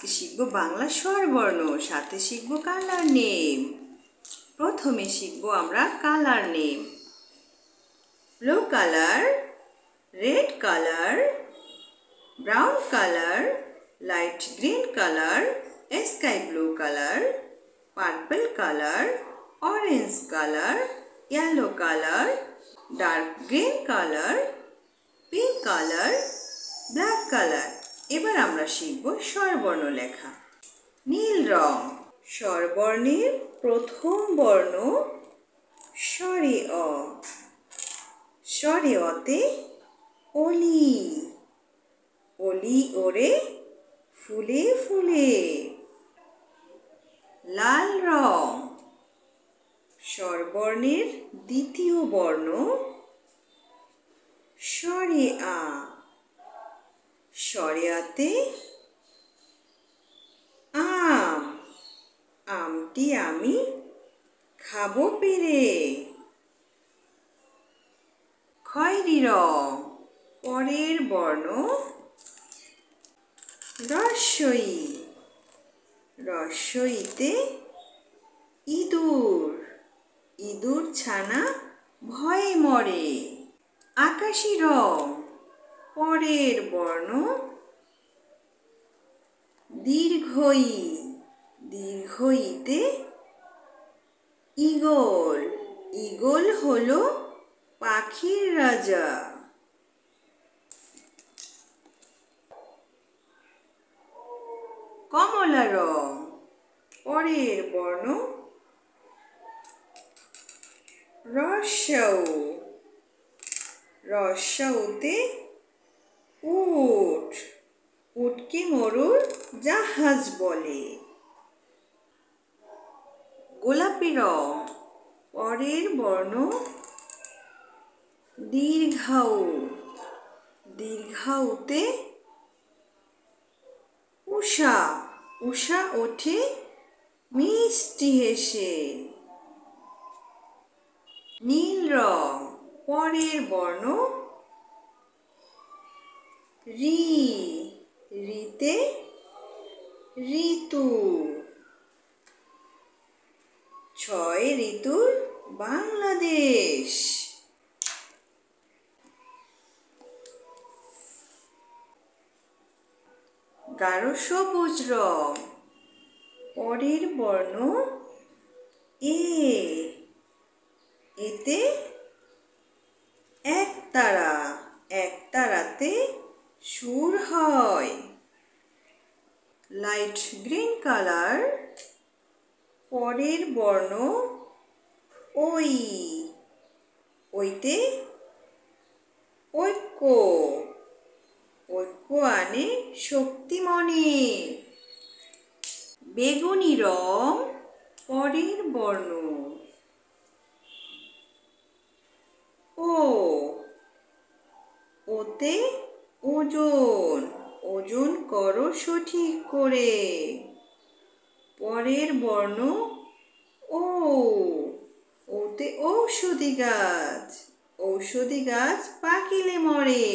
শিখব বাংলা স্বরবর্ণ, সাথে শিখব কালার নেম। প্রথমে শিখব আমরা colour name. Blue colour, red colour, brown colour, light green colour, sky blue colour, purple colour, orange colour, yellow colour, dark green colour, pink colour, black colour. এবার আমরা শিখব স্বরবর্ণ লেখা। নীল রং। স্বরবর্ণের প্রথম বর্ণ স্বরে অ। স্বরে অতে অলি। অলি ওরে ফুলে ফুলে। লাল রং। স্বরবর্ণের দ্বিতীয় বর্ণ স্বরে আ। স্বরে আতে আম। আমটি আমি খাবো পেরে। খয়েরি রং। পরের বর্ণ রস্বই। রস্বইতে ইঁদুর। ইঁদুর ছানা ভয়ে মরে। আকাশি রং। পরের বর্ণ দীর্ঘই। দীর্ঘইতে ঈগল। ঈগল হলো পাখির রাজা। কমলা রং। পরের বর্ণ রস্যৌ। রস্যৌতে উট। উটকে মরুর জাহাজ বলে। গোলাপি রং। পরের বর্ণ দীর্ঘৌ। দীর্ঘৌতে উষা। উষা ওঠে মিষ্টি হেসে। নীল রং। পরের বর্ণ ঋ। ঋতে ঋতু। 6 ঋতুর বাংলাদেশ। গাঢ় সবুজ রং। পরের বর্ণ এ। এতে একতারা। একতারাতে সুর হয়। Light green colour. পরের বর্ণ ওই। ওইতে ঐক্য। ঐক্য আনে শক্তি মনে। বেগুনি রং। পরের বর্ণ ও। ওতে ওজন। ওজন করো সঠিক করে। পরের বর্ণ ও। ওতে ঔষধি গাছ। ঔষধি গাছ পাকিলে মরে।